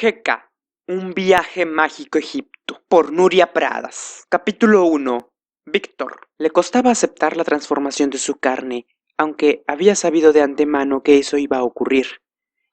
Geka, un viaje mágico a Egipto, por Nuria Pradas. Capítulo 1. Víctor. Le costaba aceptar la transformación de su carne, aunque había sabido de antemano que eso iba a ocurrir,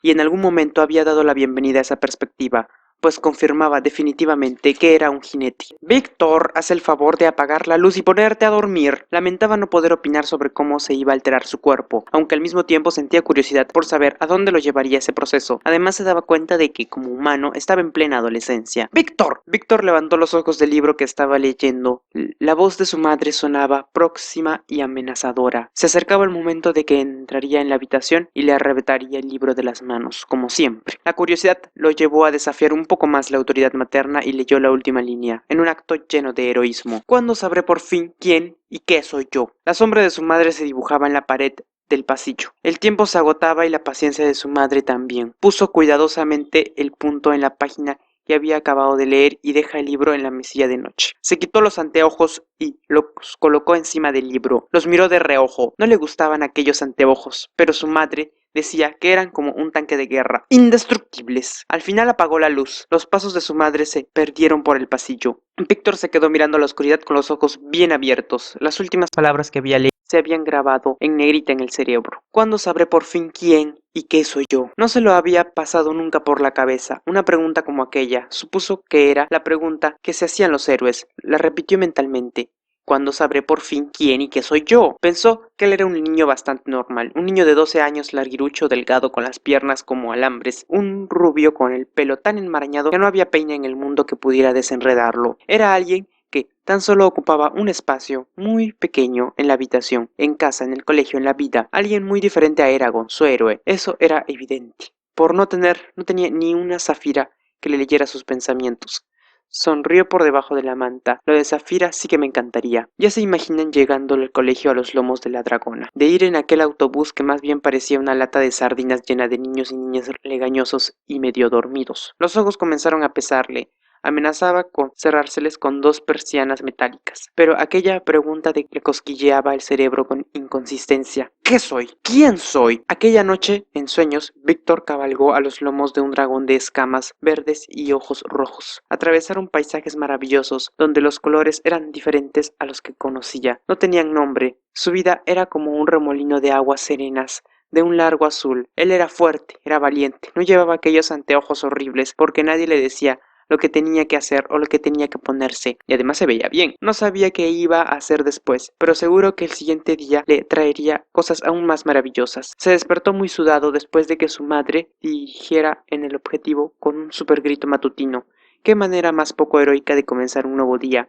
y en algún momento había dado la bienvenida a esa perspectiva, pues confirmaba definitivamente que era un jinete. Víctor, haz el favor de apagar la luz y ponerte a dormir. Lamentaba no poder opinar sobre cómo se iba a alterar su cuerpo, aunque al mismo tiempo sentía curiosidad por saber a dónde lo llevaría ese proceso. Además se daba cuenta de que, como humano, estaba en plena adolescencia. ¡Víctor! Víctor levantó los ojos del libro que estaba leyendo. La voz de su madre sonaba próxima y amenazadora. Se acercaba el momento de que entraría en la habitación y le arrebataría el libro de las manos, como siempre. La curiosidad lo llevó a desafiar un poco más la autoridad materna y leyó la última línea, en un acto lleno de heroísmo. ¿Cuándo sabré por fin quién y qué soy yo? La sombra de su madre se dibujaba en la pared del pasillo. El tiempo se agotaba y la paciencia de su madre también. Puso cuidadosamente el punto en la página que había acabado de leer y deja el libro en la mesilla de noche. Se quitó los anteojos y los colocó encima del libro. Los miró de reojo. No le gustaban aquellos anteojos, pero su madre decía que eran como un tanque de guerra, indestructibles. Al final apagó la luz. Los pasos de su madre se perdieron por el pasillo. Víctor se quedó mirando a la oscuridad con los ojos bien abiertos. Las últimas palabras que había leído se habían grabado en negrita en el cerebro. ¿Cuándo sabré por fin quién y qué soy yo? No se lo había pasado nunca por la cabeza. Una pregunta como aquella. Supuso que era la pregunta que se hacían los héroes. La repitió mentalmente. ¿Cuándo sabré por fin quién y qué soy yo? Pensó que él era un niño bastante normal, un niño de 12 años, larguirucho, delgado, con las piernas como alambres, un rubio con el pelo tan enmarañado que no había peine en el mundo que pudiera desenredarlo. Era alguien que tan solo ocupaba un espacio muy pequeño en la habitación, en casa, en el colegio, en la vida. Alguien muy diferente a Eragon, su héroe. Eso era evidente. No tenía ni una zafira que le leyera sus pensamientos. Sonrió por debajo de la manta. Lo de Zafira sí que me encantaría. Ya se imaginan llegando al colegio a los lomos de la dragona. De ir en aquel autobús que más bien parecía una lata de sardinas llena de niños y niñas legañosos y medio dormidos. Los ojos comenzaron a pesarle. Amenazaba con cerrárseles con 2 persianas metálicas. Pero aquella pregunta le cosquilleaba el cerebro con inconsistencia. ¿Qué soy? ¿Quién soy? Aquella noche, en sueños, Víctor cabalgó a los lomos de un dragón de escamas verdes y ojos rojos. Atravesaron paisajes maravillosos, donde los colores eran diferentes a los que conocía. No tenían nombre. Su vida era como un remolino de aguas serenas, de un largo azul. Él era fuerte, era valiente. No llevaba aquellos anteojos horribles, porque nadie le decía lo que tenía que hacer o lo que tenía que ponerse, y además se veía bien. No sabía qué iba a hacer después, pero seguro que el siguiente día le traería cosas aún más maravillosas. Se despertó muy sudado después de que su madre dirigiera en el objetivo con un super grito matutino. Qué manera más poco heroica de comenzar un nuevo día.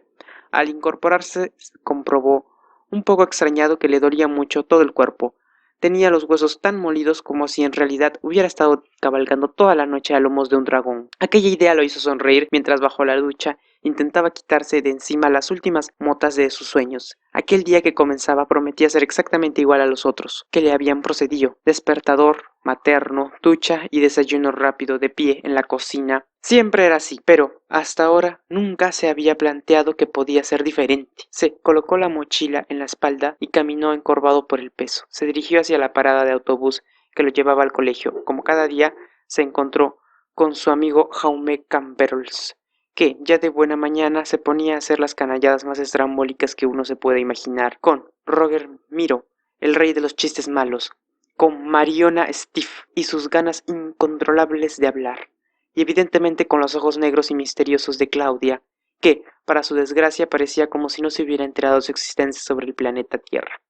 Al incorporarse comprobó, un poco extrañado, que le dolía mucho todo el cuerpo. Tenía los huesos tan molidos como si en realidad hubiera estado cabalgando toda la noche a lomos de un dragón. Aquella idea lo hizo sonreír mientras bajo la ducha intentaba quitarse de encima las últimas motas de sus sueños. Aquel día que comenzaba prometía ser exactamente igual a los otros que le habían procedido. Despertador, materno, ducha y desayuno rápido de pie en la cocina. Siempre era así, pero hasta ahora nunca se había planteado que podía ser diferente. Se colocó la mochila en la espalda y caminó encorvado por el peso. Se dirigió hacia la parada de autobús que lo llevaba al colegio. Como cada día, se encontró con su amigo Jaume Camperols, que ya de buena mañana se ponía a hacer las canalladas más estrambólicas que uno se puede imaginar, con Roger Miro, el rey de los chistes malos, con Mariona Stiff y sus ganas incontrolables de hablar, y evidentemente con los ojos negros y misteriosos de Claudia, que, para su desgracia, parecía como si no se hubiera enterado de su existencia sobre el planeta Tierra.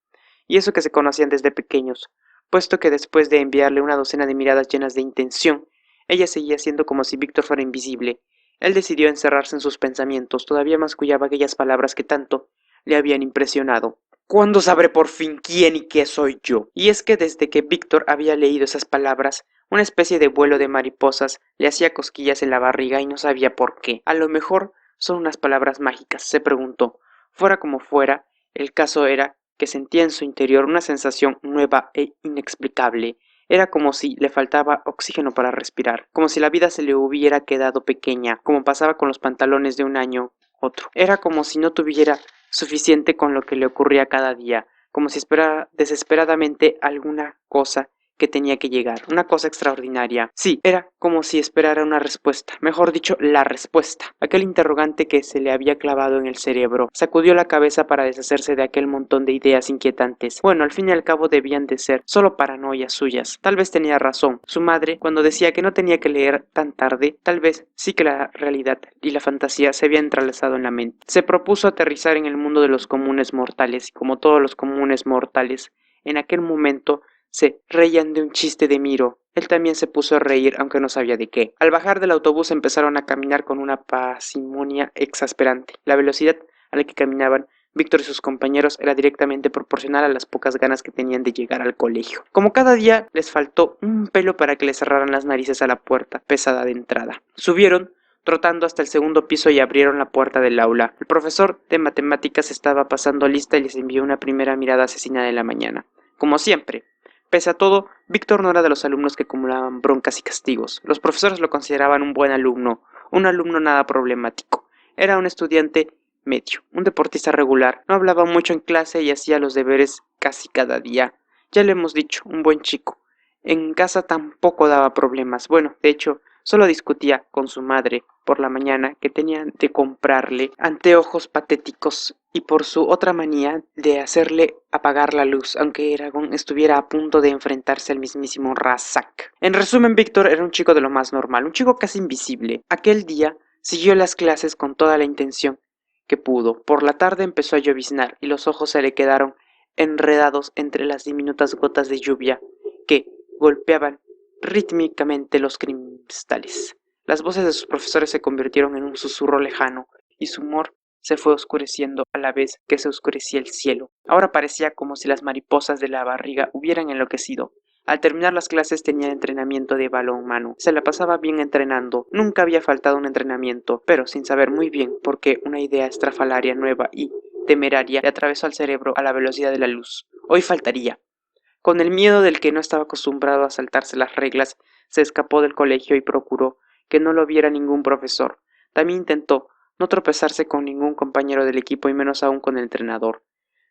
Y eso que se conocían desde pequeños, puesto que después de enviarle una docena de miradas llenas de intención, ella seguía siendo como si Víctor fuera invisible. Él decidió encerrarse en sus pensamientos, todavía mascullaba aquellas palabras que tanto le habían impresionado. ¿Cuándo sabré por fin quién y qué soy yo? Y es que desde que Víctor había leído esas palabras, una especie de vuelo de mariposas le hacía cosquillas en la barriga y no sabía por qué. A lo mejor son unas palabras mágicas, se preguntó. Fuera como fuera, el caso era que sentía en su interior una sensación nueva e inexplicable. Era como si le faltaba oxígeno para respirar, como si la vida se le hubiera quedado pequeña, como pasaba con los pantalones de un año otro. Era como si no tuviera suficiente con lo que le ocurría cada día, como si esperara desesperadamente alguna cosa que tenía que llegar, una cosa extraordinaria. Sí, era como si esperara una respuesta, mejor dicho, la respuesta. Aquel interrogante que se le había clavado en el cerebro. Sacudió la cabeza para deshacerse de aquel montón de ideas inquietantes. Bueno, al fin y al cabo debían de ser solo paranoias suyas. Tal vez tenía razón. Su madre, cuando decía que no tenía que leer tan tarde, tal vez sí que la realidad y la fantasía se habían entrelazado en la mente. Se propuso aterrizar en el mundo de los comunes mortales y como todos los comunes mortales, en aquel momento se reían de un chiste de Miro. Él también se puso a reír, aunque no sabía de qué. Al bajar del autobús empezaron a caminar con una parsimonia exasperante. La velocidad a la que caminaban Víctor y sus compañeros era directamente proporcional a las pocas ganas que tenían de llegar al colegio. Como cada día les faltó un pelo para que le cerraran las narices a la puerta pesada de entrada. Subieron trotando hasta el segundo piso y abrieron la puerta del aula. El profesor de matemáticas estaba pasando lista y les envió una primera mirada asesina de la mañana. Como siempre. Pese a todo, Víctor no era de los alumnos que acumulaban broncas y castigos. Los profesores lo consideraban un buen alumno, un alumno nada problemático. Era un estudiante medio, un deportista regular. No hablaba mucho en clase y hacía los deberes casi cada día. Ya le hemos dicho, un buen chico. En casa tampoco daba problemas. Bueno, de hecho, solo discutía con su madre por la mañana que tenían de comprarle anteojos patéticos y por su otra manía de hacerle apagar la luz, aunque Eragon estuviera a punto de enfrentarse al mismísimo Razak. En resumen, Víctor era un chico de lo más normal, un chico casi invisible. Aquel día siguió las clases con toda la intención que pudo. Por la tarde empezó a lloviznar y los ojos se le quedaron enredados entre las diminutas gotas de lluvia que golpeaban rítmicamente los cristales. Las voces de sus profesores se convirtieron en un susurro lejano y su humor se fue oscureciendo a la vez que se oscurecía el cielo. Ahora parecía como si las mariposas de la barriga hubieran enloquecido. Al terminar las clases tenía entrenamiento de balonmano. Se la pasaba bien entrenando. Nunca había faltado un entrenamiento, pero sin saber muy bien por qué una idea estrafalaria nueva y temeraria le atravesó al cerebro a la velocidad de la luz. Hoy faltaría. Con el miedo del que no estaba acostumbrado a saltarse las reglas, se escapó del colegio y procuró que no lo viera ningún profesor. También intentó no tropezarse con ningún compañero del equipo y menos aún con el entrenador.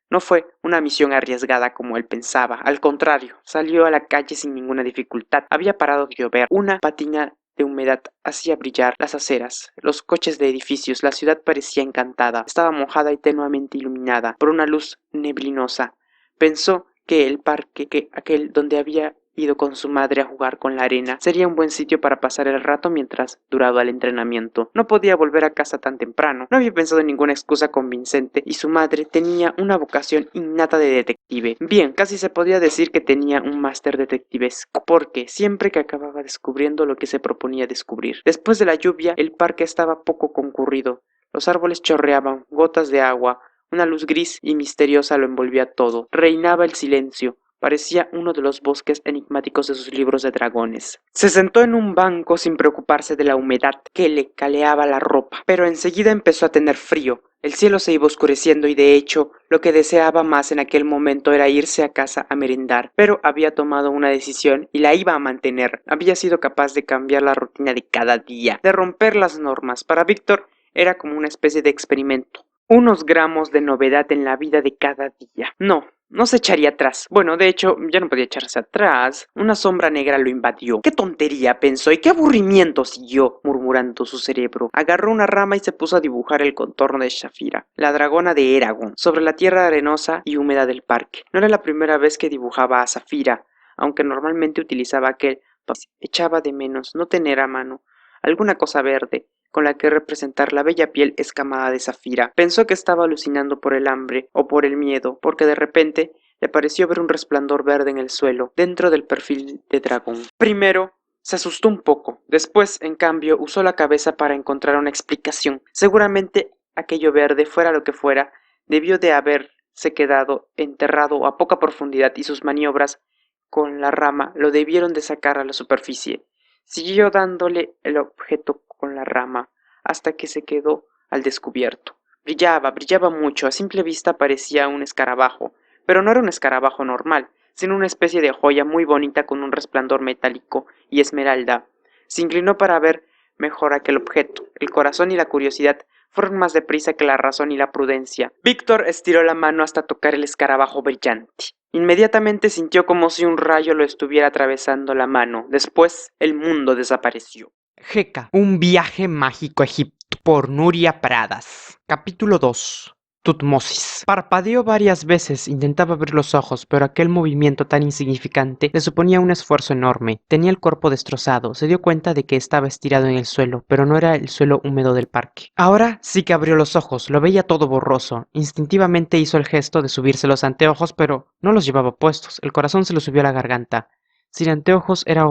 No fue una misión arriesgada como él pensaba, al contrario, salió a la calle sin ninguna dificultad. Había parado de llover, una patina de humedad hacía brillar las aceras, los coches de edificios, la ciudad parecía encantada, estaba mojada y tenuamente iluminada por una luz neblinosa. Pensó que el parque, que aquel donde había ido con su madre a jugar con la arena, sería un buen sitio para pasar el rato mientras duraba el entrenamiento. No podía volver a casa tan temprano, no había pensado en ninguna excusa convincente y su madre tenía una vocación innata de detective. Bien, casi se podía decir que tenía un máster detectivesco, porque siempre que acababa descubriendo lo que se proponía descubrir. Después de la lluvia, el parque estaba poco concurrido. Los árboles chorreaban gotas de agua, una luz gris y misteriosa lo envolvía todo. Reinaba el silencio. Parecía uno de los bosques enigmáticos de sus libros de dragones. Se sentó en un banco sin preocuparse de la humedad que le caleaba la ropa, pero enseguida empezó a tener frío. El cielo se iba oscureciendo y de hecho lo que deseaba más en aquel momento era irse a casa a merendar, pero había tomado una decisión y la iba a mantener. Había sido capaz de cambiar la rutina de cada día, de romper las normas. Para Víctor era como una especie de experimento. Unos gramos de novedad en la vida de cada día. No se echaría atrás. Bueno, de hecho, ya no podía echarse atrás. Una sombra negra lo invadió. ¡Qué tontería! Pensó, y qué aburrimiento, siguió murmurando su cerebro. Agarró una rama y se puso a dibujar el contorno de Saphira, la dragona de Eragon, sobre la tierra arenosa y húmeda del parque. No era la primera vez que dibujaba a Saphira, aunque normalmente utilizaba aquel, pues echaba de menos no tener a mano alguna cosa verde con la que representar la bella piel escamada de Saphira. Pensó que estaba alucinando por el hambre o por el miedo, porque de repente le pareció ver un resplandor verde en el suelo, dentro del perfil de dragón. Primero se asustó un poco, después, en cambio, usó la cabeza para encontrar una explicación. Seguramente aquello verde, fuera lo que fuera, debió de haberse quedado enterrado a poca profundidad y sus maniobras con la rama lo debieron de sacar a la superficie. Siguió dándole el objeto con la rama hasta que se quedó al descubierto. Brillaba mucho, a simple vista parecía un escarabajo, pero no era un escarabajo normal, sino una especie de joya muy bonita con un resplandor metálico y esmeralda. Se inclinó para ver mejor aquel objeto. El corazón y la curiosidad fueron más deprisa que la razón y la prudencia. Víctor estiró la mano hasta tocar el escarabajo brillante. Inmediatamente sintió como si un rayo lo estuviera atravesando la mano. Después, el mundo desapareció. Geka, un viaje mágico a Egipto, por Nuria Pradas. Capítulo 2. Tutmosis. Parpadeó varias veces, intentaba abrir los ojos, pero aquel movimiento tan insignificante le suponía un esfuerzo enorme. Tenía el cuerpo destrozado, se dio cuenta de que estaba estirado en el suelo, pero no era el suelo húmedo del parque. Ahora sí que abrió los ojos, lo veía todo borroso. Instintivamente hizo el gesto de subirse los anteojos, pero no los llevaba puestos. El corazón se le subió a la garganta. Sin anteojos era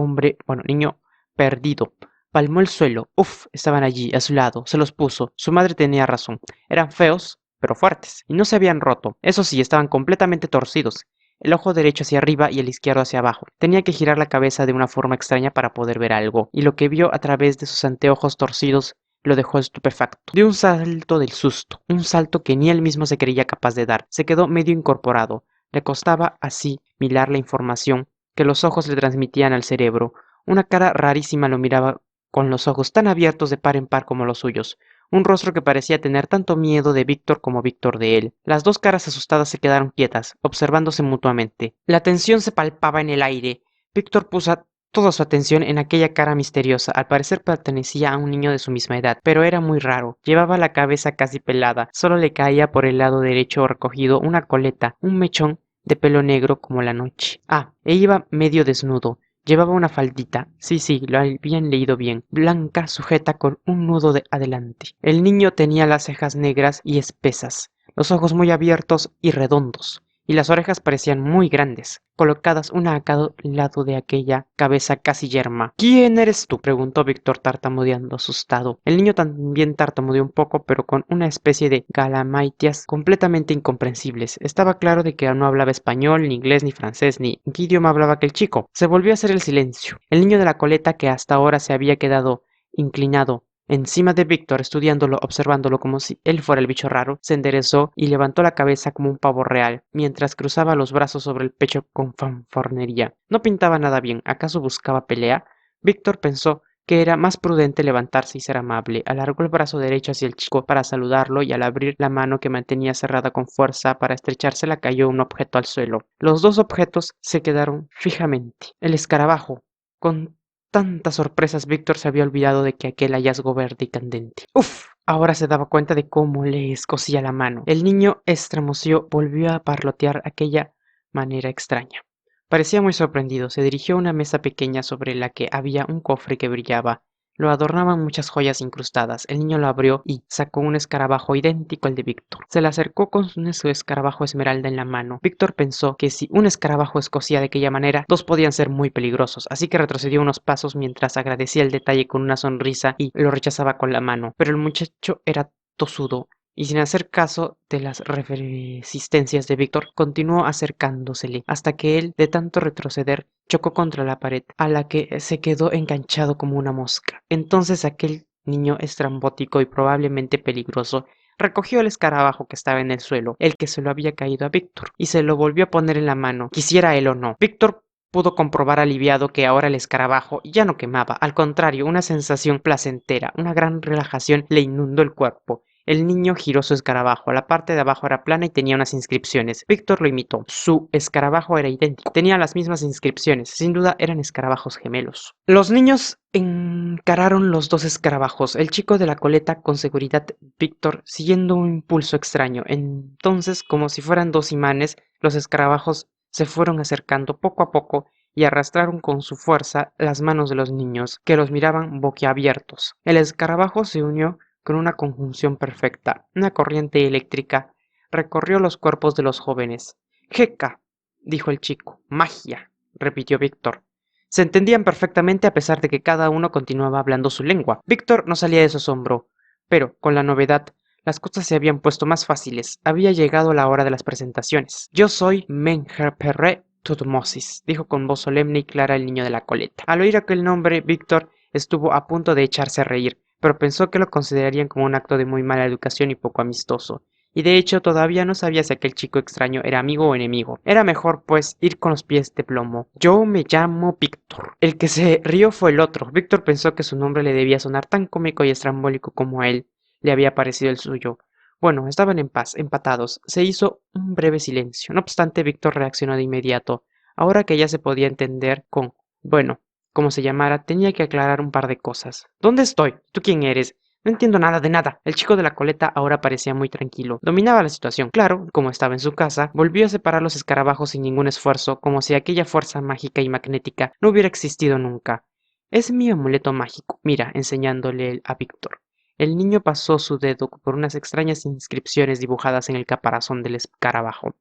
niño perdido. Palmó el suelo. Uf, estaban allí, a su lado. Se los puso. Su madre tenía razón. Eran feos, pero fuertes, y no se habían roto. Eso sí, estaban completamente torcidos. El ojo derecho hacia arriba y el izquierdo hacia abajo. Tenía que girar la cabeza de una forma extraña para poder ver algo, y lo que vio a través de sus anteojos torcidos lo dejó estupefacto. Dio un salto del susto, un salto que ni él mismo se creía capaz de dar. Se quedó medio incorporado. Le costaba asimilar la información que los ojos le transmitían al cerebro. Una cara rarísima lo miraba con los ojos tan abiertos de par en par como los suyos. Un rostro que parecía tener tanto miedo de Víctor como Víctor de él. Las dos caras asustadas se quedaron quietas, observándose mutuamente. La tensión se palpaba en el aire. Víctor puso toda su atención en aquella cara misteriosa. Al parecer pertenecía a un niño de su misma edad, pero era muy raro. Llevaba la cabeza casi pelada, solo le caía por el lado derecho recogido una coleta, un mechón de pelo negro como la noche. E iba medio desnudo. Llevaba una faldita, sí, lo habían leído bien, blanca, sujeta con un nudo de adelante. El niño tenía las cejas negras y espesas, los ojos muy abiertos y redondos, y las orejas parecían muy grandes, colocadas una a cada lado de aquella cabeza casi yerma. ¿Quién eres tú?, preguntó Víctor tartamudeando, asustado. El niño también tartamudeó un poco, pero con una especie de galamaitias completamente incomprensibles. Estaba claro de que no hablaba español, ni inglés, ni francés, ni ¿en qué idioma hablaba aquel chico? Se volvió a hacer el silencio. El niño de la coleta, que hasta ahora se había quedado inclinado encima de Víctor, estudiándolo, observándolo como si él fuera el bicho raro, se enderezó y levantó la cabeza como un pavo real, mientras cruzaba los brazos sobre el pecho con fanfarronería. No pintaba nada bien. ¿Acaso buscaba pelea? Víctor pensó que era más prudente levantarse y ser amable. Alargó el brazo derecho hacia el chico para saludarlo, y al abrir la mano que mantenía cerrada con fuerza para estrechársela cayó un objeto al suelo. Los dos objetos se quedaron fijamente. El escarabajo. Con tantas sorpresas, Víctor se había olvidado de que aquel hallazgo verde y candente. ¡Uf! Ahora se daba cuenta de cómo le escocía la mano. El niño estremeció, volvió a parlotear aquella manera extraña. Parecía muy sorprendido. Se dirigió a una mesa pequeña sobre la que había un cofre que brillaba. Lo adornaban muchas joyas incrustadas. El niño lo abrió y sacó un escarabajo idéntico al de Víctor. Se le acercó con su escarabajo esmeralda en la mano. Víctor pensó que si un escarabajo escocía de aquella manera, dos podían ser muy peligrosos, así que retrocedió unos pasos mientras agradecía el detalle con una sonrisa y lo rechazaba con la mano. Pero el muchacho era tosudo, y sin hacer caso de las resistencias de Víctor, continuó acercándosele, hasta que él, de tanto retroceder, chocó contra la pared, a la que se quedó enganchado como una mosca. Entonces aquel niño estrambótico y probablemente peligroso recogió el escarabajo que estaba en el suelo, el que se lo había caído a Víctor, y se lo volvió a poner en la mano, quisiera él o no. Víctor pudo comprobar aliviado que ahora el escarabajo ya no quemaba. Al contrario, una sensación placentera, una gran relajación le inundó el cuerpo. El niño giró su escarabajo. La parte de abajo era plana y tenía unas inscripciones. Víctor lo imitó. Su escarabajo era idéntico. Tenía las mismas inscripciones. Sin duda eran escarabajos gemelos. Los niños encararon los dos escarabajos. El chico de la coleta con seguridad, Víctor siguiendo un impulso extraño. Entonces, como si fueran dos imanes, los escarabajos se fueron acercando poco a poco y arrastraron con su fuerza las manos de los niños, que los miraban boquiabiertos. El escarabajo se unió con una conjunción perfecta. Una corriente eléctrica recorrió los cuerpos de los jóvenes. «Geka», dijo el chico. «Magia», repitió Víctor. Se entendían perfectamente a pesar de que cada uno continuaba hablando su lengua. Víctor no salía de su asombro, pero con la novedad las cosas se habían puesto más fáciles. Había llegado la hora de las presentaciones. «Yo soy Menherperre Tutmosis», dijo con voz solemne y clara el niño de la coleta. Al oír aquel nombre, Víctor estuvo a punto de echarse a reír, pero pensó que lo considerarían como un acto de muy mala educación y poco amistoso. Y de hecho todavía no sabía si aquel chico extraño era amigo o enemigo. Era mejor, pues, ir con los pies de plomo. «Yo me llamo Víctor». El que se rió fue el otro. Víctor pensó que su nombre le debía sonar tan cómico y estrambólico como a él. le había parecido el suyo. Bueno, estaban en paz, empatados. Se hizo un breve silencio. No obstante, Víctor reaccionó de inmediato. Ahora que ya se podía entender con, bueno, como se llamara, tenía que aclarar un par de cosas. ¿Dónde estoy? ¿Tú quién eres? No entiendo nada de nada. El chico de la coleta ahora parecía muy tranquilo. Dominaba la situación. Claro, como estaba en su casa, volvió a separar los escarabajos sin ningún esfuerzo, como si aquella fuerza mágica y magnética no hubiera existido nunca. Es mi amuleto mágico. Mira, enseñándole a Víctor. El niño pasó su dedo por unas extrañas inscripciones dibujadas en el caparazón del escarabajo.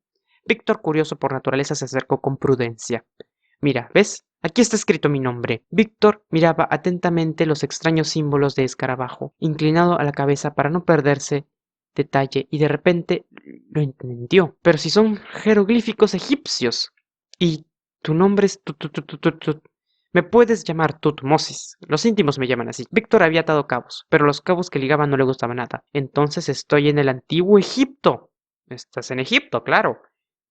Víctor, curioso por naturaleza, se acercó con prudencia. Mira, ¿ves? Aquí está escrito mi nombre. Víctor miraba atentamente los extraños símbolos de escarabajo, inclinado a la cabeza para no perderse detalle, y de repente lo entendió. Pero si son jeroglíficos egipcios. Y tu nombre es Me puedes llamar Tutmosis. Los íntimos me llaman así. Víctor había atado cabos, pero los cabos que ligaban no le gustaban nada. Entonces estoy en el antiguo Egipto. Estás en Egipto, claro.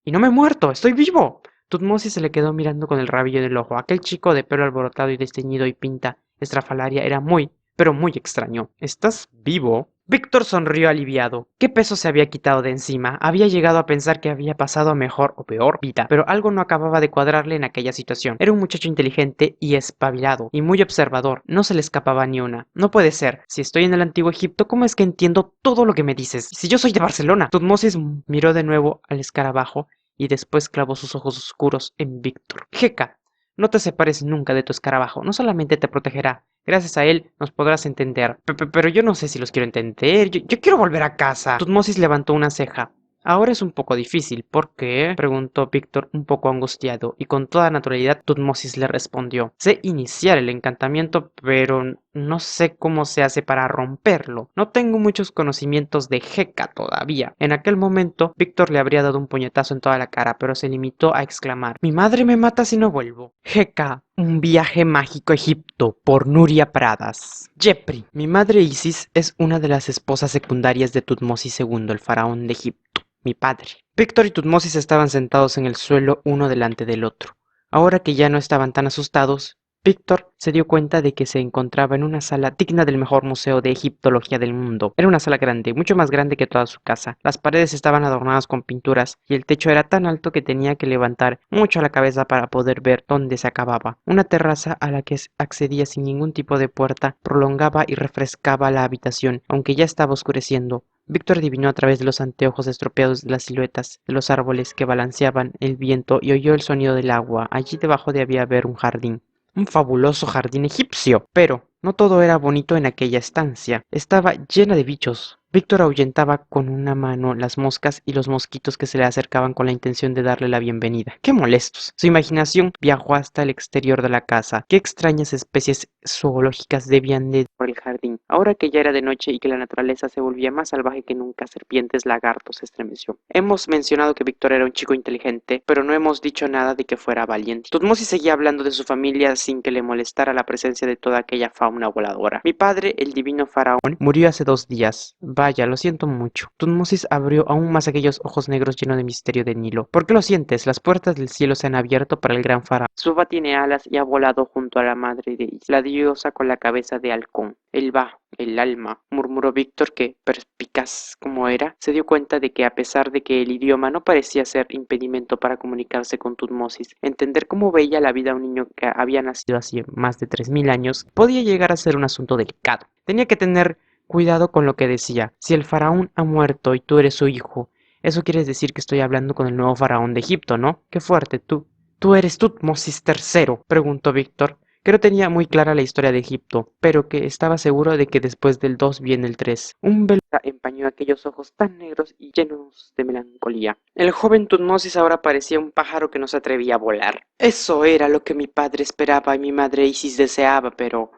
Y no me he muerto, estoy vivo. Tutmosis se le quedó mirando con el rabillo del ojo. Aquel chico de pelo alborotado y desteñido y pinta estrafalaria era muy, pero muy extraño. ¿Estás vivo? Víctor sonrió aliviado. ¿Qué peso se había quitado de encima? Había llegado a pensar que había pasado a mejor o peor vida, pero algo no acababa de cuadrarle en aquella situación. Era un muchacho inteligente y espabilado, y muy observador. No se le escapaba ni una. No puede ser. Si estoy en el antiguo Egipto, ¿cómo es que entiendo todo lo que me dices? Si yo soy de Barcelona. Tutmosis miró de nuevo al escarabajo y después clavó sus ojos oscuros en Víctor. Jeca, no te separes nunca de tu escarabajo. No solamente te protegerá, gracias a él nos podrás entender. Pero yo no sé si los quiero entender. Yo quiero volver a casa. Tutmosis levantó una ceja. Ahora es un poco difícil. ¿Por qué? Preguntó Víctor un poco angustiado, y con toda naturalidad Tutmosis le respondió. Sé iniciar el encantamiento, pero no sé cómo se hace para romperlo. No tengo muchos conocimientos de Heka todavía. En aquel momento, Víctor le habría dado un puñetazo en toda la cara, pero se limitó a exclamar: Mi madre me mata si no vuelvo. Heka, un viaje mágico a Egipto, por Nuria Pradas. Jepri, mi madre Isis es una de las esposas secundarias de Tutmosis II, el faraón de Egipto, mi padre. Víctor y Tutmosis estaban sentados en el suelo uno delante del otro. Ahora que ya no estaban tan asustados, Víctor se dio cuenta de que se encontraba en una sala digna del mejor museo de egiptología del mundo. Era una sala grande, mucho más grande que toda su casa. Las paredes estaban adornadas con pinturas y el techo era tan alto que tenía que levantar mucho la cabeza para poder ver dónde se acababa. Una terraza a la que accedía sin ningún tipo de puerta prolongaba y refrescaba la habitación, aunque ya estaba oscureciendo. Víctor adivinó a través de los anteojos estropeados de las siluetas de los árboles que balanceaban el viento y oyó el sonido del agua. Allí debajo debía haber un jardín. Un fabuloso jardín egipcio. Pero no todo era bonito en aquella estancia. Estaba llena de bichos. Víctor ahuyentaba con una mano las moscas y los mosquitos que se le acercaban con la intención de darle la bienvenida. ¡Qué molestos! Su imaginación viajó hasta el exterior de la casa. ¡Qué extrañas especies zoológicas debían de por el jardín! Ahora que ya era de noche y que la naturaleza se volvía más salvaje que nunca, serpientes, lagartos, se estremeció. Hemos mencionado que Víctor era un chico inteligente, pero no hemos dicho nada de que fuera valiente. Tutmosis seguía hablando de su familia sin que le molestara la presencia de toda aquella fauna voladora. Mi padre, el divino faraón, murió hace 2 días. Vaya, lo siento mucho. Tutmosis abrió aún más aquellos ojos negros llenos de misterio de Nilo. ¿Por qué lo sientes? Las puertas del cielo se han abierto para el gran faraón. Suba tiene alas y ha volado junto a la madre de Isis, la diosa con la cabeza de halcón. Él va, el alma, murmuró Víctor, que, perspicaz como era, se dio cuenta de que a pesar de que el idioma no parecía ser impedimento para comunicarse con Tutmosis, entender cómo veía la vida un niño que había nacido hace más de 3000 años podía llegar a ser un asunto delicado. Tenía que tener cuidado con lo que decía. Si el faraón ha muerto y tú eres su hijo, eso quiere decir que estoy hablando con el nuevo faraón de Egipto, ¿no? Qué fuerte, tú. ¿Tú eres Tutmosis III? Preguntó Víctor, que no tenía muy clara la historia de Egipto, pero que estaba seguro de que después del 2 viene el 3. Un velo empañó aquellos ojos tan negros y llenos de melancolía. El joven Tutmosis ahora parecía un pájaro que no se atrevía a volar. Eso era lo que mi padre esperaba y mi madre Isis deseaba, pero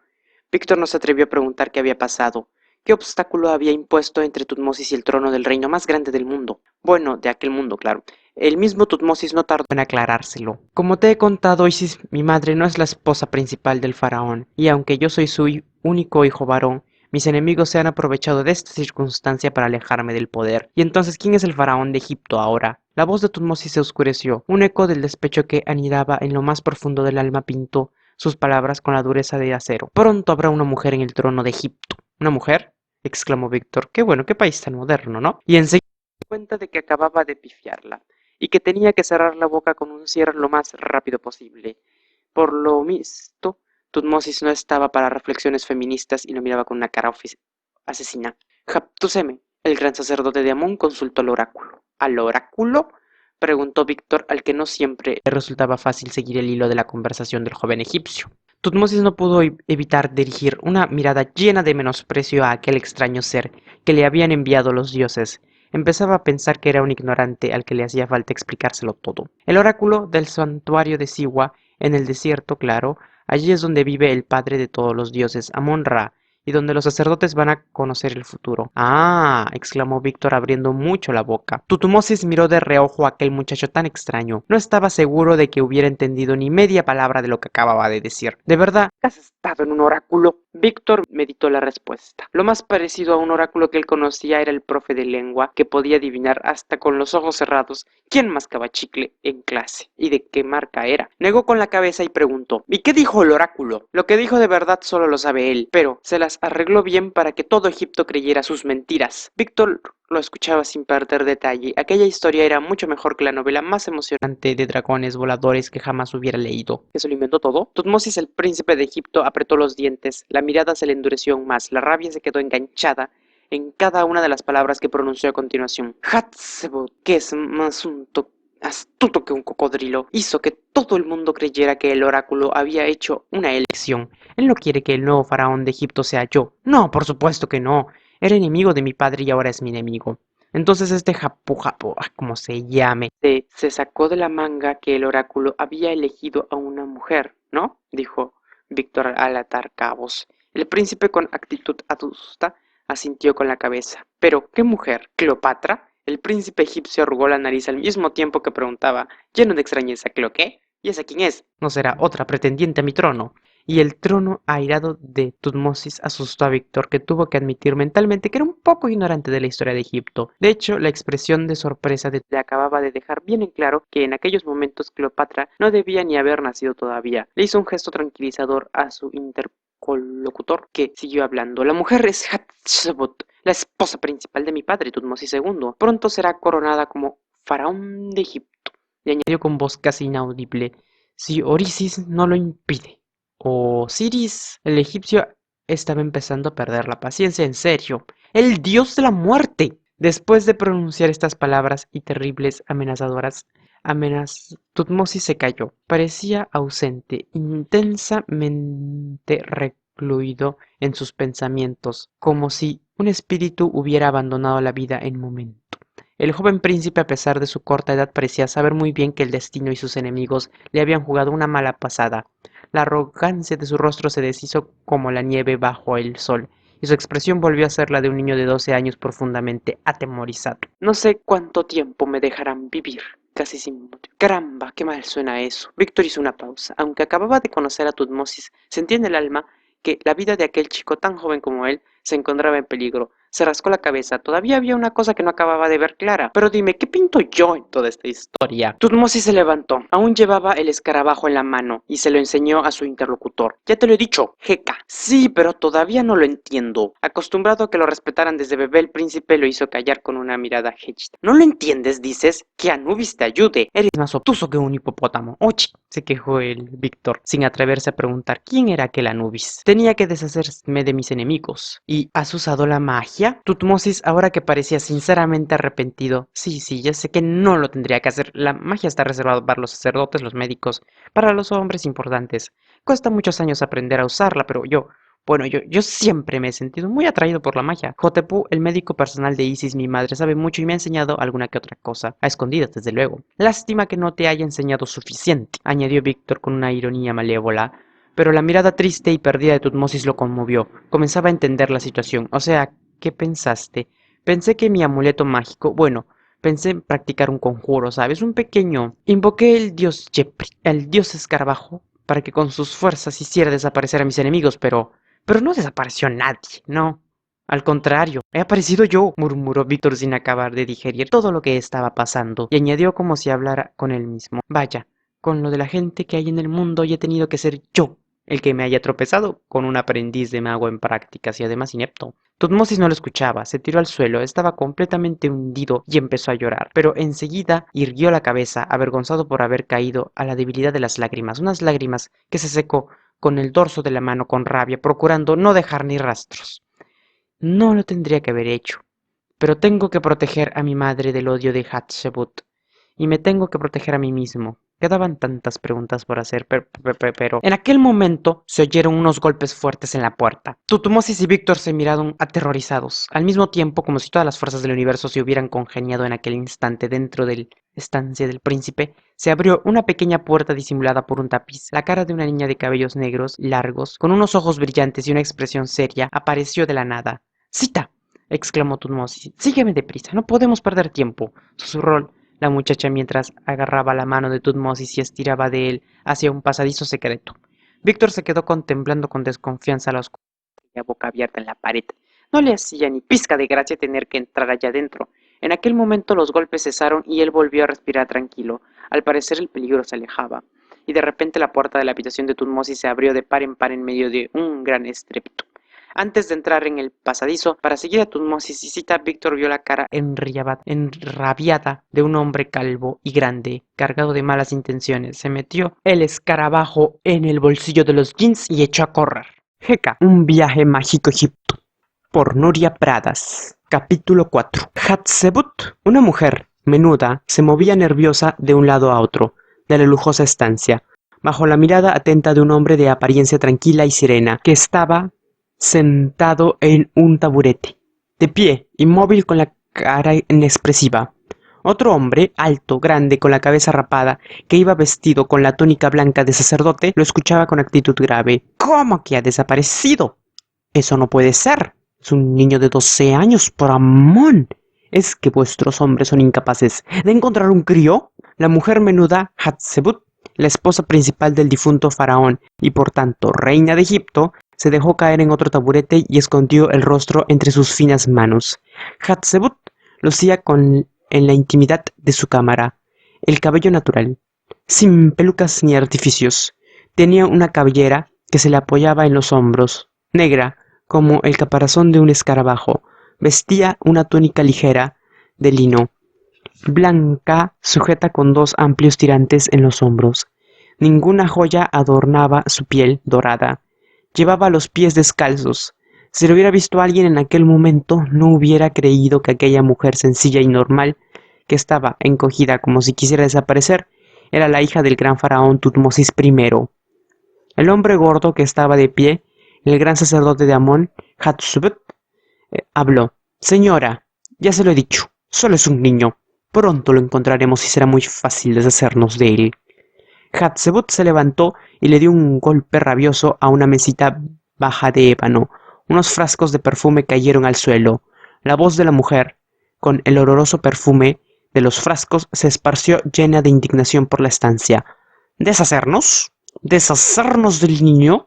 Víctor no se atrevió a preguntar qué había pasado. ¿Qué obstáculo había impuesto entre Tutmosis y el trono del reino más grande del mundo? Bueno, de aquel mundo, claro. El mismo Tutmosis no tardó en aclarárselo. Como te he contado, Isis, mi madre no es la esposa principal del faraón, y aunque yo soy su único hijo varón, mis enemigos se han aprovechado de esta circunstancia para alejarme del poder. ¿Y entonces quién es el faraón de Egipto ahora? La voz de Tutmosis se oscureció. Un eco del despecho que anidaba en lo más profundo del alma pintó sus palabras con la dureza de acero. Pronto habrá una mujer en el trono de Egipto. ¿Una mujer? exclamó Víctor. Qué bueno, qué país tan moderno, ¿no? Y enseguida se dio cuenta de que acababa de pifiarla y que tenía que cerrar la boca con un cierre lo más rápido posible. Por lo visto, Tutmosis no estaba para reflexiones feministas y lo miraba con una cara asesina. Japtuseme, el gran sacerdote de Amón, consultó al oráculo. ¿Al oráculo? Preguntó Víctor, al que no siempre le resultaba fácil seguir el hilo de la conversación del joven egipcio. Tutmosis no pudo evitar dirigir una mirada llena de menosprecio a aquel extraño ser que le habían enviado los dioses. Empezaba a pensar que era un ignorante al que le hacía falta explicárselo todo. El oráculo del santuario de Siwa, en el desierto, claro, allí es donde vive el padre de todos los dioses, Amon-Ra, y donde los sacerdotes van a conocer el futuro. ¡Ah! Exclamó Víctor abriendo mucho la boca. Tutmosis miró de reojo a aquel muchacho tan extraño. No estaba seguro de que hubiera entendido ni media palabra de lo que acababa de decir. ¿De verdad has estado en un oráculo? Víctor meditó la respuesta. Lo más parecido a un oráculo que él conocía era el profe de lengua, que podía adivinar hasta con los ojos cerrados quién mascaba chicle en clase y de qué marca era. Negó con la cabeza y preguntó: ¿y qué dijo el oráculo? Lo que dijo de verdad solo lo sabe él, pero se las arregló bien para que todo Egipto creyera sus mentiras. Víctor lo escuchaba sin perder detalle. Aquella historia era mucho mejor que la novela más emocionante de dragones voladores que jamás hubiera leído. ¿Que se lo inventó todo? Tutmosis, el príncipe de Egipto, apretó los dientes. La mirada se le endureció aún más. La rabia se quedó enganchada en cada una de las palabras que pronunció a continuación. Hatshepsut, que es más astuto que un cocodrilo, hizo que todo el mundo creyera que el oráculo había hecho una elección. Él no quiere que el nuevo faraón de Egipto sea yo. No, por supuesto que no. Era enemigo de mi padre y ahora es mi enemigo. Entonces este Japo, como se llame, se sacó de la manga que el oráculo había elegido a una mujer, ¿no? Dijo Víctor al atar cabos. El príncipe, con actitud adusta, asintió con la cabeza. ¿Pero qué mujer? ¿Cleopatra? El príncipe egipcio arrugó la nariz al mismo tiempo que preguntaba, lleno de extrañeza: ¿Cleo qué? ¿Y esa quién es? No será otra pretendiente a mi trono. Y el trono airado de Tutmosis asustó a Víctor, que tuvo que admitir mentalmente que era un poco ignorante de la historia de Egipto. De hecho, la expresión de sorpresa le acababa de dejar bien en claro que en aquellos momentos Cleopatra no debía ni haber nacido todavía. Le hizo un gesto tranquilizador a su interlocutor, que siguió hablando. La mujer es Hatshepsut, la esposa principal de mi padre, Tutmosis II. Pronto será coronada como faraón de Egipto. Y añadió con voz casi inaudible: si Orisis no lo impide. Osiris, el egipcio, estaba empezando a perder la paciencia. En serio, el dios de la muerte. Después de pronunciar estas palabras y terribles amenazadoras, Tutmosis se calló. Parecía ausente, intensamente recluido en sus pensamientos, como si un espíritu hubiera abandonado la vida en un momento. El joven príncipe, a pesar de su corta edad, parecía saber muy bien que el destino y sus enemigos le habían jugado una mala pasada. La arrogancia de su rostro se deshizo como la nieve bajo el sol, y su expresión volvió a ser la de un niño de 12 años profundamente atemorizado. No sé cuánto tiempo me dejarán vivir. Casi sin motivo. Caramba, qué mal suena eso. Víctor hizo una pausa. Aunque acababa de conocer a Tutmosis, sentía en el alma que la vida de aquel chico tan joven como él se encontraba en peligro. Se rascó la cabeza. Todavía había una cosa que no acababa de ver clara. Pero dime, ¿qué pinto yo en toda esta historia? Tutmosis se levantó. Aún llevaba el escarabajo en la mano y se lo enseñó a su interlocutor. Ya te lo he dicho, Jeca. Sí, pero todavía no lo entiendo. Acostumbrado a que lo respetaran desde bebé, el príncipe lo hizo callar con una mirada hechita. ¿No lo entiendes, dices? Que Anubis te ayude. Eres más obtuso que un hipopótamo. ¡Ochi! Se quejó el Víctor, sin atreverse a preguntar quién era aquel Anubis. Tenía que deshacerme de mis enemigos. ¿Y has usado la magia? Tutmosis, ahora que parecía sinceramente arrepentido. Sí, ya sé que no lo tendría que hacer. La magia está reservada para los sacerdotes, los médicos, para los hombres importantes. Cuesta muchos años aprender a usarla, pero yo siempre me he sentido muy atraído por la magia. Jotepu, el médico personal de Isis, mi madre, sabe mucho y me ha enseñado alguna que otra cosa. A escondidas, desde luego. Lástima que no te haya enseñado suficiente, añadió Víctor con una ironía malévola. Pero la mirada triste y perdida de Tutmosis lo conmovió. Comenzaba a entender la situación. O sea, ¿qué pensaste? Pensé que mi amuleto mágico, pensé en practicar un conjuro, ¿sabes? Un pequeño. Invoqué el dios Jepri, el dios escarabajo, para que con sus fuerzas hiciera desaparecer a mis enemigos, pero no desapareció nadie, no. Al contrario, he aparecido yo, murmuró Víctor sin acabar de digerir todo lo que estaba pasando, y añadió como si hablara con él mismo. Vaya, con lo de la gente que hay en el mundo, y he tenido que ser yo el que me haya tropezado con un aprendiz de mago en prácticas y además inepto. Tutmosis no lo escuchaba, se tiró al suelo, estaba completamente hundido y empezó a llorar, pero enseguida irguió la cabeza, avergonzado por haber caído a la debilidad de las lágrimas, unas lágrimas que se secó con el dorso de la mano con rabia, procurando no dejar ni rastros. No lo tendría que haber hecho, pero tengo que proteger a mi madre del odio de Hatshepsut, y me tengo que proteger a mí mismo. Quedaban tantas preguntas por hacer, pero en aquel momento se oyeron unos golpes fuertes en la puerta. Tutmosis y Víctor se miraron aterrorizados, al mismo tiempo como si todas las fuerzas del universo se hubieran congeniado en aquel instante dentro de la estancia del príncipe. Se abrió una pequeña puerta disimulada por un tapiz. La cara de una niña de cabellos negros, largos, con unos ojos brillantes y una expresión seria, apareció de la nada. —¡Sita! —exclamó Tutmosis—, sígueme deprisa, no podemos perder tiempo —susurró la muchacha mientras agarraba la mano de Tutmosis y estiraba de él hacia un pasadizo secreto. Víctor se quedó contemplando con desconfianza la oscuridad boca abierta en la pared. No le hacía ni pizca de gracia tener que entrar allá adentro. En aquel momento los golpes cesaron y él volvió a respirar tranquilo. Al parecer el peligro se alejaba. Y de repente la puerta de la habitación de Tutmosis se abrió de par en medio de un gran estrépito. Antes de entrar en el pasadizo para seguir a Tutmosis y Sita, Víctor vio la cara enrabiada de un hombre calvo y grande, cargado de malas intenciones. Se metió el escarabajo en el bolsillo de los jeans y echó a correr. Heka, un viaje mágico a Egipto, por Nuria Pradas. Capítulo 4. Hatshepsut, una mujer menuda, se movía nerviosa de un lado a otro de la lujosa estancia, bajo la mirada atenta de un hombre de apariencia tranquila y serena, que estaba sentado en un taburete, de pie, inmóvil con la cara inexpresiva. Otro hombre, alto, grande, con la cabeza rapada, que iba vestido con la túnica blanca de sacerdote, lo escuchaba con actitud grave. —¿Cómo que ha desaparecido? Eso no puede ser. Es un niño de 12 años, por Amón. ¿Es que vuestros hombres son incapaces de encontrar un crío? La mujer menuda, Hatshepsut, la esposa principal del difunto faraón y por tanto reina de Egipto, se dejó caer en otro taburete y escondió el rostro entre sus finas manos. Hatshepsut lucía en la intimidad de su cámara el cabello natural, sin pelucas ni artificios. Tenía una cabellera que se le apoyaba en los hombros, negra como el caparazón de un escarabajo. Vestía una túnica ligera de lino, blanca, sujeta con dos amplios tirantes en los hombros. Ninguna joya adornaba su piel dorada. Llevaba los pies descalzos. Si lo hubiera visto alguien en aquel momento, no hubiera creído que aquella mujer sencilla y normal, que estaba encogida como si quisiera desaparecer, era la hija del gran faraón Tutmosis I. El hombre gordo que estaba de pie, el gran sacerdote de Amón, Hatshepsut, habló. —Señora, ya se lo he dicho, solo es un niño. Pronto lo encontraremos y será muy fácil deshacernos de él. Hatshepsut se levantó y le dio un golpe rabioso a una mesita baja de ébano. Unos frascos de perfume cayeron al suelo. La voz de la mujer, con el oloroso perfume de los frascos, se esparció llena de indignación por la estancia. —¿Deshacernos? ¿Deshacernos del niño?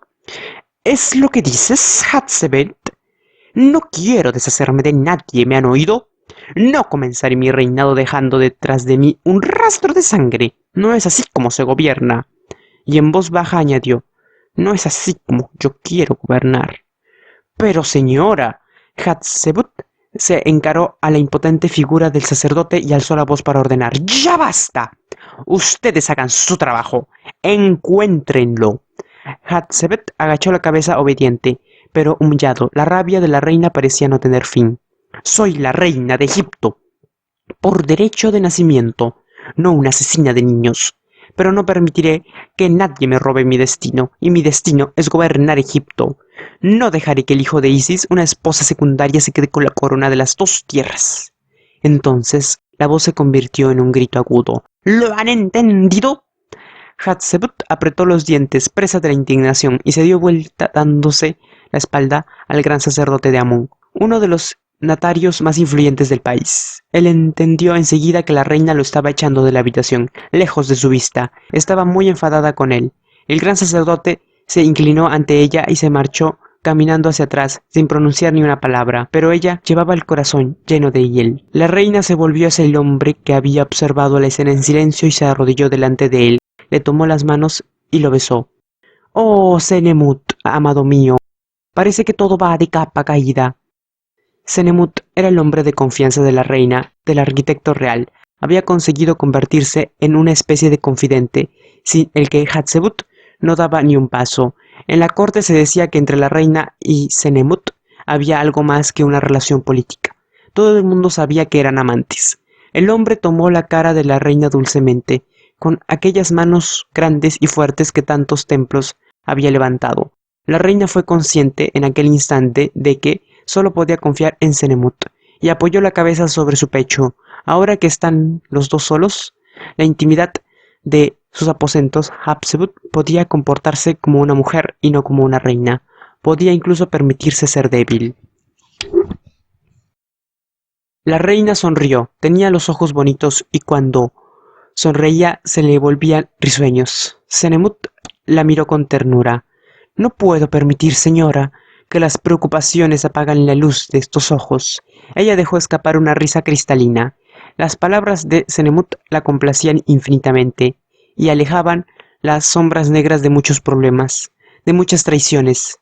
¿Es lo que dices, Hatshepsut? No quiero deshacerme de nadie, ¿me han oído? No comenzaré mi reinado dejando detrás de mí un rastro de sangre. No es así como se gobierna. Y en voz baja añadió, no es así como yo quiero gobernar. Pero señora, Hatshepsut se encaró a la impotente figura del sacerdote y alzó la voz para ordenar. ¡Ya basta! Ustedes hagan su trabajo. Encuéntrenlo. Hatshepsut agachó la cabeza obediente, pero humillado. La rabia de la reina parecía no tener fin. Soy la reina de Egipto, por derecho de nacimiento, no una asesina de niños. Pero no permitiré que nadie me robe mi destino, y mi destino es gobernar Egipto. No dejaré que el hijo de Isis, una esposa secundaria, se quede con la corona de las dos tierras. Entonces la voz se convirtió en un grito agudo. ¿Lo han entendido? Hatshepsut apretó los dientes, presa de la indignación, y se dio vuelta dándose la espalda al gran sacerdote de Amón, uno de los notarios más influyentes del país. Él entendió enseguida que la reina lo estaba echando de la habitación, lejos de su vista. Estaba muy enfadada con él. El gran sacerdote se inclinó ante ella y se marchó caminando hacia atrás, sin pronunciar ni una palabra, pero ella llevaba el corazón lleno de hiel. La reina se volvió hacia el hombre que había observado la escena en silencio y se arrodilló delante de él. Le tomó las manos y lo besó. Oh, Senemut, amado mío, parece que todo va de capa caída. Senemut era el hombre de confianza de la reina, del arquitecto real. Había conseguido convertirse en una especie de confidente, sin el que Hatshepsut no daba ni un paso. En la corte se decía que entre la reina y Senemut había algo más que una relación política. Todo el mundo sabía que eran amantes. El hombre tomó la cara de la reina dulcemente, con aquellas manos grandes y fuertes que tantos templos había levantado. La reina fue consciente en aquel instante de que solo podía confiar en Senemut, y apoyó la cabeza sobre su pecho. Ahora que están los dos solos, la intimidad de sus aposentos, Hatshepsut podía comportarse como una mujer y no como una reina. Podía incluso permitirse ser débil. La reina sonrió, tenía los ojos bonitos y cuando sonreía se le volvían risueños. Senemut la miró con ternura. No puedo permitir, señora, que las preocupaciones apagan la luz de estos ojos. Ella dejó escapar una risa cristalina. Las palabras de Senemut la complacían infinitamente y alejaban las sombras negras de muchos problemas, de muchas traiciones.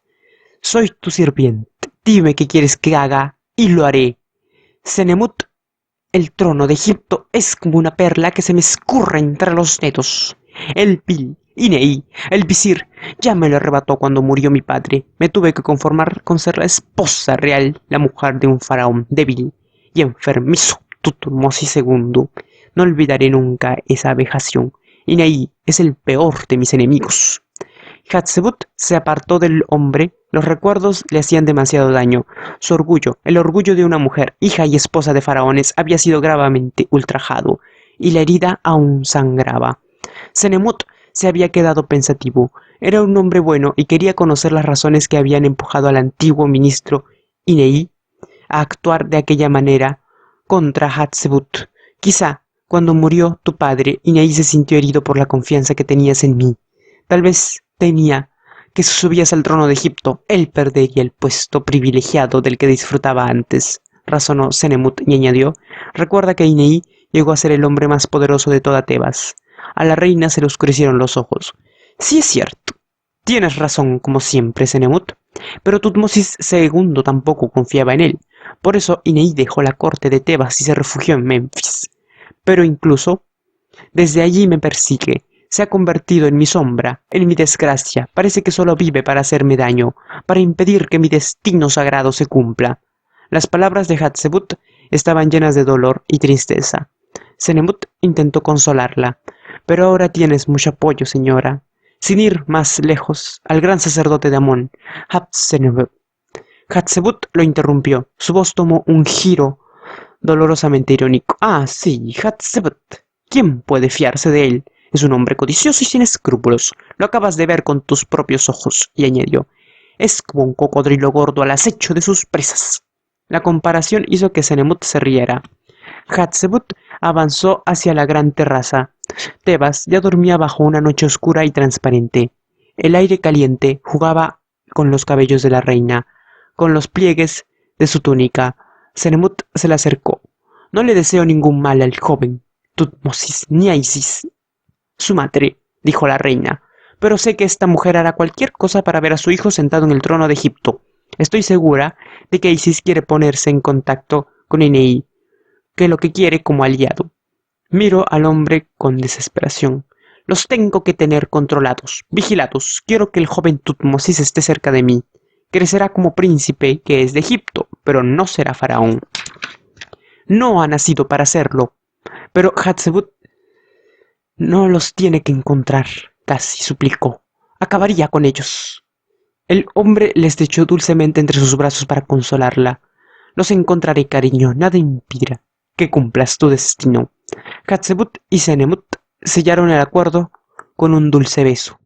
Soy tu sirviente. Dime qué quieres que haga y lo haré. Senemut, el trono de Egipto es como una perla que se me escurre entre los dedos. El vil Inei, el visir, ya me lo arrebató cuando murió mi padre. Me tuve que conformar con ser la esposa real, la mujer de un faraón débil y enfermizo, Tutmosis II. No olvidaré nunca esa vejación. Inei es el peor de mis enemigos. Hatshepsut se apartó del hombre, los recuerdos le hacían demasiado daño. Su orgullo, el orgullo de una mujer, hija y esposa de faraones, había sido gravemente ultrajado, y la herida aún sangraba. Senemut se había quedado pensativo. Era un hombre bueno y quería conocer las razones que habían empujado al antiguo ministro Inei a actuar de aquella manera contra Hatshepsut. Quizá, cuando murió tu padre, Inei se sintió herido por la confianza que tenías en mí. Tal vez temía que si subías al trono de Egipto, él perdería el puesto privilegiado del que disfrutaba antes, razonó Senemut y añadió, recuerda que Inei llegó a ser el hombre más poderoso de toda Tebas. A la reina se le oscurecieron los ojos. Sí es cierto. Tienes razón, como siempre, Senemut. Pero Tutmosis II tampoco confiaba en él. Por eso Inei dejó la corte de Tebas y se refugió en Memphis. Pero incluso desde allí me persigue. Se ha convertido en mi sombra, en mi desgracia. Parece que solo vive para hacerme daño, para impedir que mi destino sagrado se cumpla. Las palabras de Hatshepsut estaban llenas de dolor y tristeza. Senemut intentó consolarla. Pero ahora tienes mucho apoyo, señora. Sin ir más lejos, al gran sacerdote de Amón, Hatshepsut. Hatshepsut lo interrumpió. Su voz tomó un giro dolorosamente irónico. Ah, sí, Hatshepsut. ¿Quién puede fiarse de él? Es un hombre codicioso y sin escrúpulos. Lo acabas de ver con tus propios ojos, y añadió. Es como un cocodrilo gordo al acecho de sus presas. La comparación hizo que Senemut se riera. Hatshepsut avanzó hacia la gran terraza. Tebas ya dormía bajo una noche oscura y transparente. El aire caliente jugaba con los cabellos de la reina, con los pliegues de su túnica. Senemut se le acercó. No le deseo ningún mal al joven Tutmosis ni a Isis, su madre, dijo la reina, pero sé que esta mujer hará cualquier cosa para ver a su hijo sentado en el trono de Egipto. Estoy segura de que Isis quiere ponerse en contacto con Inei, que lo que quiere como aliado. Miro al hombre con desesperación. Los tengo que tener controlados, vigilados. Quiero que el joven Tutmosis esté cerca de mí. Crecerá como príncipe que es de Egipto, pero no será faraón. No ha nacido para serlo. Pero Hatshepsut no los tiene que encontrar, casi suplicó. Acabaría con ellos. El hombre le estrechó dulcemente entre sus brazos para consolarla. Los encontraré, cariño, nada impedirá que cumplas tu destino. Hatshepsut y Senemut sellaron el acuerdo con un dulce beso.